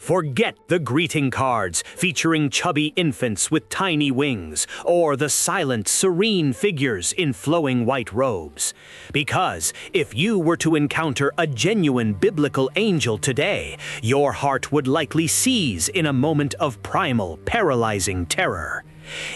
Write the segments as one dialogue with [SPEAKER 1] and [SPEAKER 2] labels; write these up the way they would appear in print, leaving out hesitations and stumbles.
[SPEAKER 1] Forget the greeting cards featuring chubby infants with tiny wings, or the silent, serene figures in flowing white robes. Because if you were to encounter a genuine biblical angel today, your heart would likely seize in a moment of primal, paralyzing terror.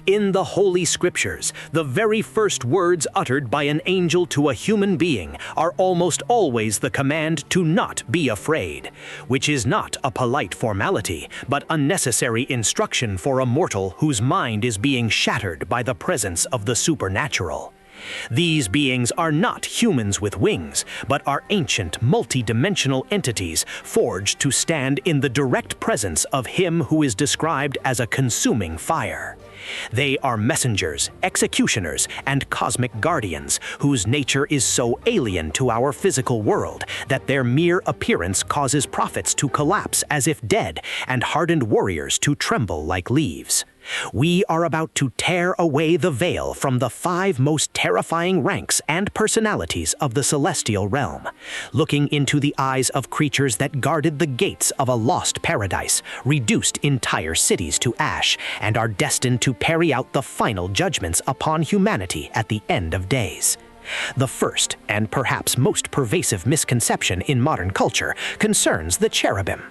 [SPEAKER 1] In the Holy Scriptures, the very first words uttered by an angel to a human being are almost always the command to not be afraid, which is not a polite formality, but unnecessary instruction for a mortal whose mind is being shattered by the presence of the supernatural. These beings are not humans with wings, but are ancient, multidimensional entities forged to stand in the direct presence of Him who is described as a consuming fire. They are messengers, executioners, and cosmic guardians whose nature is so alien to our physical world that their mere appearance causes prophets to collapse as if dead and hardened warriors to tremble like leaves. We are about to tear away the veil from the 5 most terrifying ranks and personalities of the celestial realm, looking into the eyes of creatures that guarded the gates of a lost paradise, reduced entire cities to ash, and are destined to carry out the final judgments upon humanity at the end of days. The first, and perhaps most pervasive misconception in modern culture, concerns the cherubim.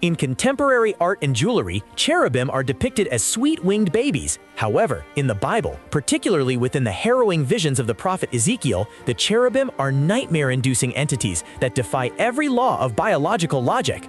[SPEAKER 2] In contemporary art and jewelry, cherubim are depicted as sweet-winged babies. However, in the Bible, particularly within the harrowing visions of the prophet Ezekiel, the cherubim are nightmare-inducing entities that defy every law of biological logic.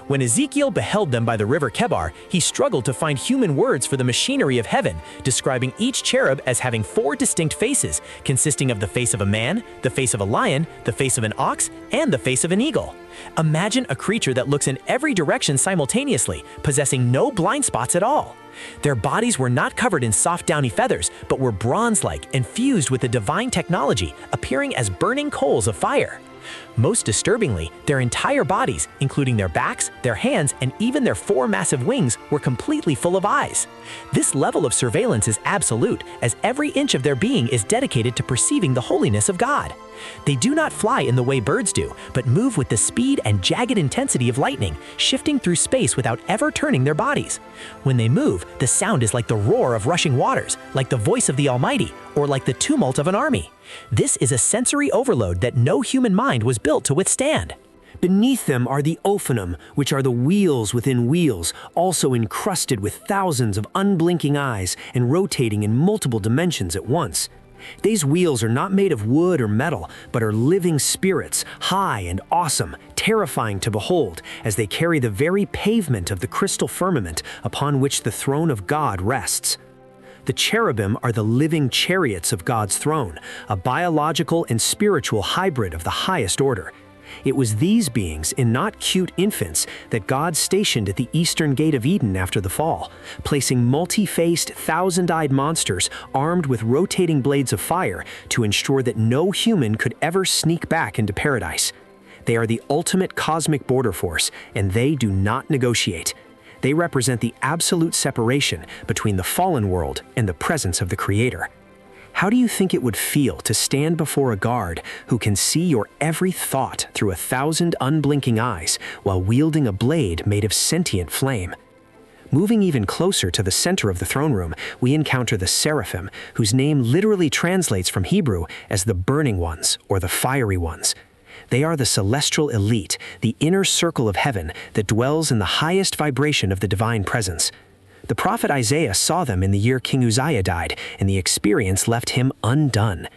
[SPEAKER 2] When Ezekiel beheld them by the river Kebar, he struggled to find human words for the machinery of heaven, describing each cherub as having 4 distinct faces, consisting of the face of a man, the face of a lion, the face of an ox, and the face of an eagle. Imagine a creature that looks in every direction simultaneously, possessing no blind spots at all. Their bodies were not covered in soft downy feathers, but were bronze-like and fused with the divine technology, appearing as burning coals of fire. Most disturbingly, their entire bodies, including their backs, their hands, and even their 4 massive wings, were completely full of eyes. This level of surveillance is absolute, as every inch of their being is dedicated to perceiving the holiness of God. They do not fly in the way birds do, but move with the speed and jagged intensity of lightning, shifting through space without ever turning their bodies. When they move, the sound is like the roar of rushing waters, like the voice of the Almighty, or like the tumult of an army. This is a sensory overload that no human mind was built to withstand.
[SPEAKER 3] Beneath them are the ophanum, which are the wheels within wheels, also encrusted with thousands of unblinking eyes and rotating in multiple dimensions at once. These wheels are not made of wood or metal, but are living spirits, high and awesome, terrifying to behold, as they carry the very pavement of the crystal firmament upon which the throne of God rests. The cherubim are the living chariots of God's throne, a biological and spiritual hybrid of the highest order. It was these beings, and not cute infants, that God stationed at the eastern gate of Eden after the fall, placing multi-faced, thousand-eyed monsters armed with rotating blades of fire to ensure that no human could ever sneak back into paradise. They are the ultimate cosmic border force, and they do not negotiate. They represent the absolute separation between the fallen world and the presence of the Creator. How do you think it would feel to stand before a guard who can see your every thought through 1,000 unblinking eyes while wielding a blade made of sentient flame? Moving even closer to the center of the throne room, we encounter the seraphim, whose name literally translates from Hebrew as the burning ones or the fiery ones. They are the celestial elite, the inner circle of heaven that dwells in the highest vibration of the divine presence. The prophet Isaiah saw them in the year King Uzziah died, and the experience left him undone.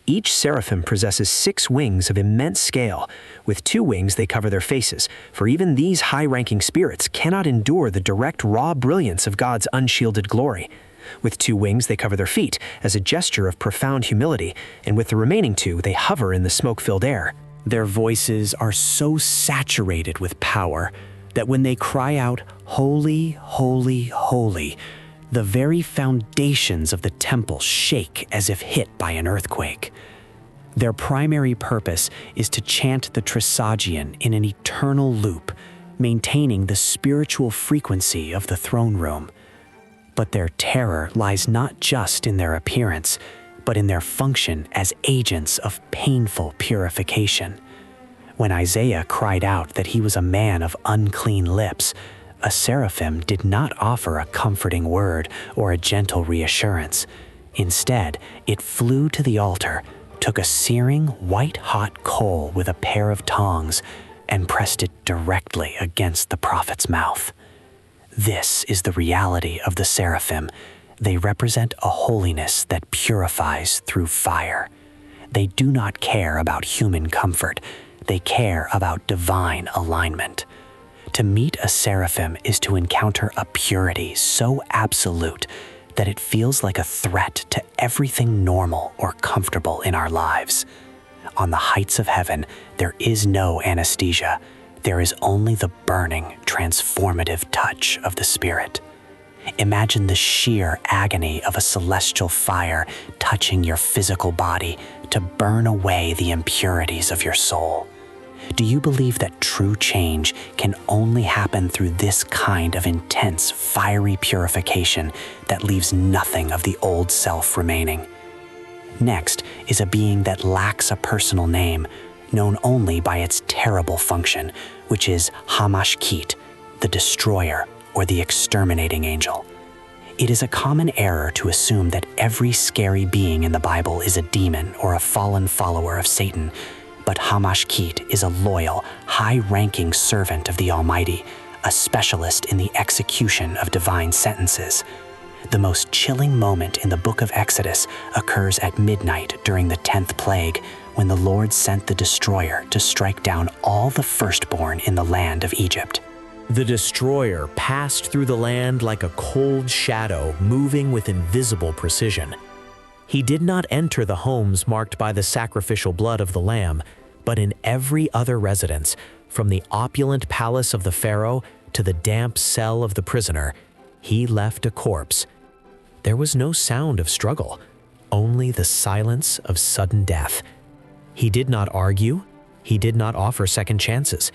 [SPEAKER 3] Each seraphim possesses 6 wings of immense scale. With 2 wings they cover their faces, for even these high-ranking spirits cannot endure the direct raw brilliance of God's unshielded glory. With 2 wings they cover their feet, as a gesture of profound humility, and with the remaining 2 they hover in the smoke-filled air.
[SPEAKER 1] Their voices are so saturated with power that when they cry out, "Holy, holy, holy," the very foundations of the temple shake as if hit by an earthquake. Their primary purpose is to chant the Trisagion in an eternal loop, maintaining the spiritual frequency of the throne room. But their terror lies not just in their appearance, but in their function as agents of painful purification. When Isaiah cried out that he was a man of unclean lips, a seraphim did not offer a comforting word or a gentle reassurance. Instead, it flew to the altar, took a searing, white-hot coal with a pair of tongs, and pressed it directly against the prophet's mouth. This is the reality of the seraphim. They represent a holiness that purifies through fire. They do not care about human comfort. They care about divine alignment. To meet a seraphim is to encounter a purity so absolute that it feels like a threat to everything normal or comfortable in our lives. On the heights of heaven, there is no anesthesia. There is only the burning, transformative touch of the Spirit. Imagine the sheer agony of a celestial fire touching your physical body to burn away the impurities of your soul. Do you believe that true change can only happen through this kind of intense, fiery purification that leaves nothing of the old self remaining? Next is a being that lacks a personal name, known only by its terrible function, which is Hamashkit, the destroyer or the exterminating angel. It is a common error to assume that every scary being in the Bible is a demon or a fallen follower of Satan, but Hamashkit is a loyal, high-ranking servant of the Almighty, a specialist in the execution of divine sentences. The most chilling moment in the book of Exodus occurs at midnight during the 10th plague, when the Lord sent the destroyer to strike down all the firstborn in the land of Egypt.
[SPEAKER 2] The destroyer passed through the land like a cold shadow, moving with invisible precision. He did not enter the homes marked by the sacrificial blood of the lamb, but in every other residence, from the opulent palace of the Pharaoh to the damp cell of the prisoner, he left a corpse. There was no sound of struggle, only the silence of sudden death. He did not argue, he did not offer second chances,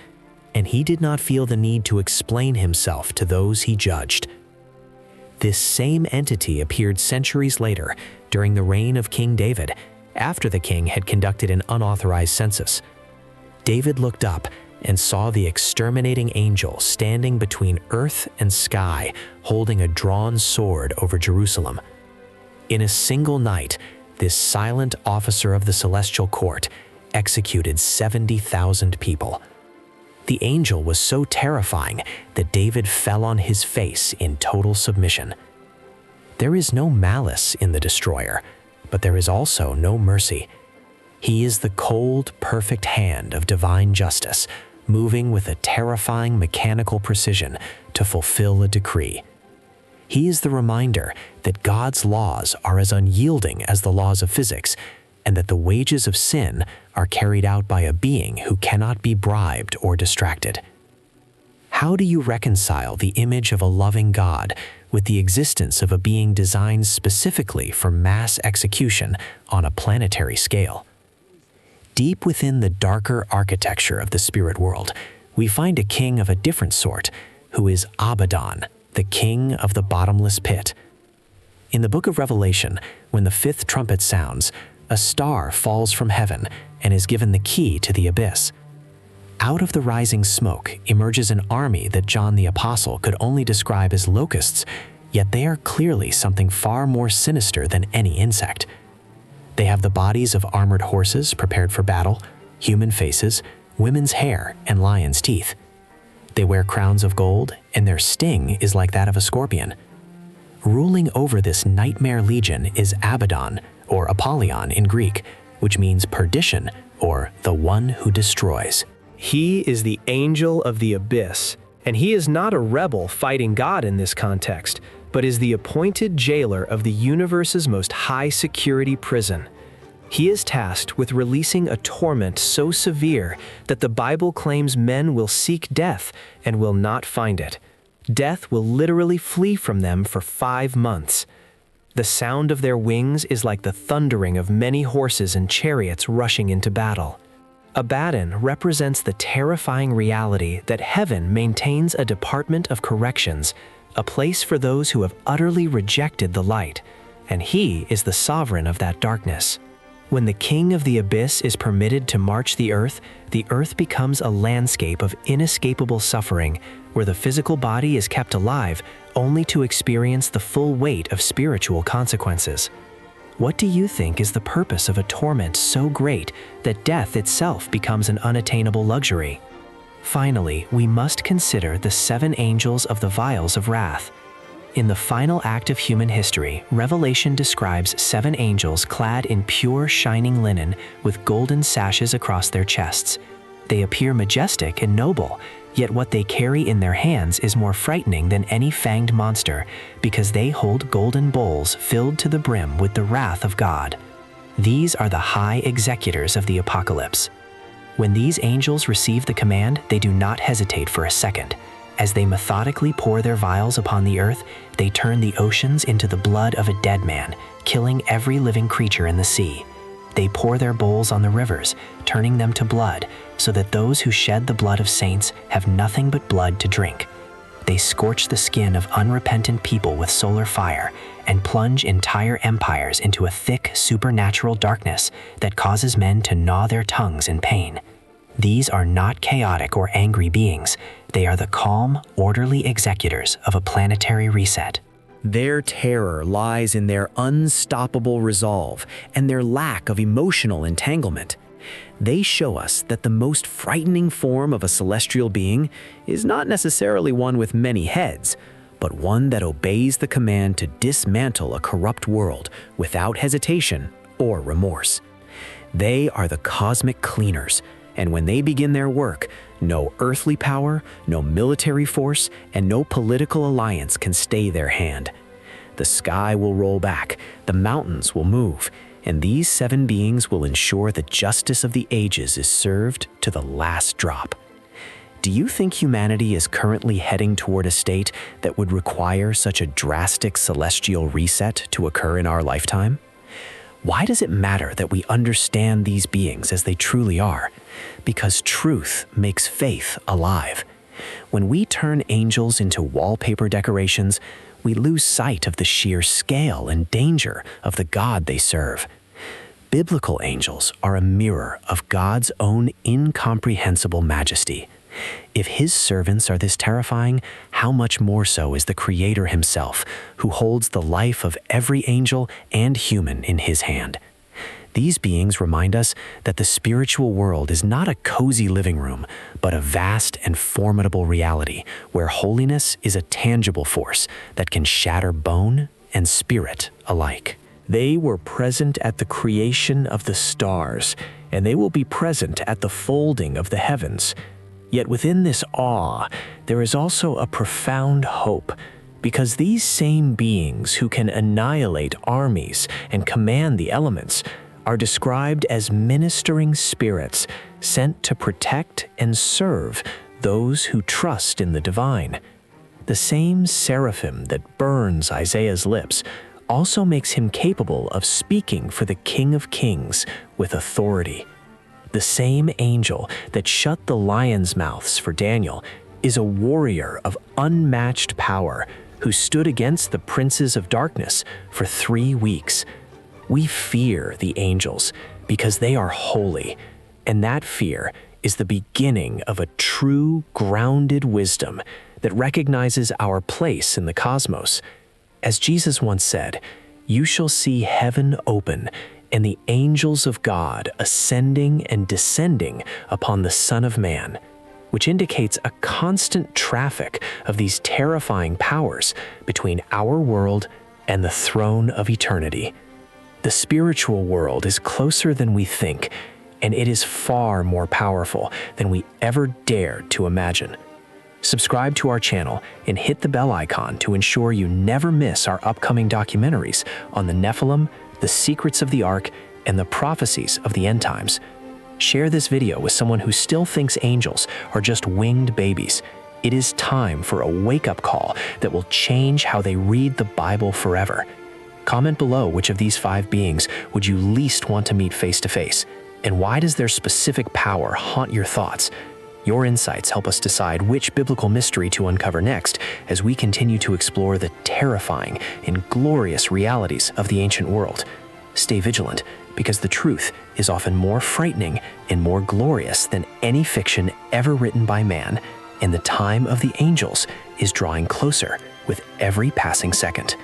[SPEAKER 2] and he did not feel the need to explain himself to those he judged. This same entity appeared centuries later during the reign of King David, after the king had conducted an unauthorized census. David looked up and saw the exterminating angel standing between earth and sky, holding a drawn sword over Jerusalem. In a single night, this silent officer of the celestial court executed 70,000 people. The angel was so terrifying that David fell on his face in total submission. There is no malice in the destroyer, but there is also no mercy. He is the cold, perfect hand of divine justice, moving with a terrifying mechanical precision to fulfill a decree. He is the reminder that God's laws are as unyielding as the laws of physics, and that the wages of sin are carried out by a being who cannot be bribed or distracted. How do you reconcile the image of a loving God with the existence of a being designed specifically for mass execution on a planetary scale? Deep within the darker architecture of the spirit world, we find a king of a different sort, who is Abaddon, the king of the bottomless pit. In the book of Revelation, when the fifth trumpet sounds, a star falls from heaven and is given the key to the abyss. Out of the rising smoke emerges an army that John the Apostle could only describe as locusts, yet they are clearly something far more sinister than any insect. They have the bodies of armored horses prepared for battle, human faces, women's hair, and lions' teeth. They wear crowns of gold, and their sting is like that of a scorpion. Ruling over this nightmare legion is Abaddon, or Apollyon in Greek, which means perdition, or the one who destroys.
[SPEAKER 4] He is the angel of the abyss, and he is not a rebel fighting God in this context, but is the appointed jailer of the universe's most high-security prison. He is tasked with releasing a torment so severe that the Bible claims men will seek death and will not find it. Death will literally flee from them for 5 months. The sound of their wings is like the thundering of many horses and chariots rushing into battle. Abaddon represents the terrifying reality that heaven maintains a department of corrections, a place for those who have utterly rejected the light, and he is the sovereign of that darkness. When the king of the abyss is permitted to march the earth becomes a landscape of inescapable suffering,
[SPEAKER 2] where the physical body is kept alive only to experience the full weight of spiritual consequences. What do you think is the purpose of a torment so great that death itself becomes an unattainable luxury? Finally, we must consider the 7 angels of the vials of wrath. In the final act of human history, Revelation describes 7 angels clad in pure shining linen with golden sashes across their chests. They appear majestic and noble, yet what they carry in their hands is more frightening than any fanged monster, because they hold golden bowls filled to the brim with the wrath of God. These are the high executors of the apocalypse. When these angels receive the command, they do not hesitate for a second. As they methodically pour their vials upon the earth, they turn the oceans into the blood of a dead man, killing every living creature in the sea. They pour their bowls on the rivers, turning them to blood, so that those who shed the blood of saints have nothing but blood to drink. They scorch the skin of unrepentant people with solar fire and plunge entire empires into a thick supernatural darkness that causes men to gnaw their tongues in pain. These are not chaotic or angry beings. They are the calm, orderly executors of a planetary reset.
[SPEAKER 5] Their terror lies in their unstoppable resolve and their lack of emotional entanglement. They show us that the most frightening form of a celestial being is not necessarily one with many heads, but one that obeys the command to dismantle a corrupt world without hesitation or remorse. They are the cosmic cleaners, and when they begin their work, no earthly power, no military force, and no political alliance can stay their hand. The sky will roll back, the mountains will move, and these 7 beings will ensure the justice of the ages is served to the last drop. Do you think humanity is currently heading toward a state that would require such a drastic celestial reset to occur in our lifetime? Why does it matter that we understand these beings as they truly are? Because truth makes faith alive. When we turn angels into wallpaper decorations, we lose sight of the sheer scale and danger of the God they serve. Biblical angels are a mirror of God's own incomprehensible majesty. If his servants are this terrifying, how much more so is the Creator himself, who holds the life of every angel and human in his hand. These beings remind us that the spiritual world is not a cozy living room, but a vast and formidable reality where holiness is a tangible force that can shatter bone and spirit alike. They were present at the creation of the stars, and they will be present at the folding of the heavens. Yet within this awe, there is also a profound hope, because these same beings who can annihilate armies and command the elements are described as ministering spirits sent to protect and serve those who trust in the divine. The same seraphim that burns Isaiah's lips also makes him capable of speaking for the King of Kings with authority. The same angel that shut the lions' mouths for Daniel is a warrior of unmatched power who stood against the princes of darkness for 3 weeks. We fear the angels because they are holy, and that fear is the beginning of a true, grounded wisdom that recognizes our place in the cosmos. As Jesus once said, "You shall see heaven open and the angels of God ascending and descending upon the Son of Man," which indicates a constant traffic of these terrifying powers between our world and the throne of eternity. The spiritual world is closer than we think, and it is far more powerful than we ever dared to imagine. Subscribe to our channel and hit the bell icon to ensure you never miss our upcoming documentaries on the Nephilim, the secrets of the Ark, and the prophecies of the end times. Share this video with someone who still thinks angels are just winged babies. It is time for a wake-up call that will change how they read the Bible forever. Comment below which of these 5 beings would you least want to meet face-to-face, and why does their specific power haunt your thoughts? Your insights help us decide which biblical mystery to uncover next as we continue to explore the terrifying and glorious realities of the ancient world. Stay vigilant, because the truth is often more frightening and more glorious than any fiction ever written by man,
[SPEAKER 3] and the time of the angels is drawing closer with every passing second.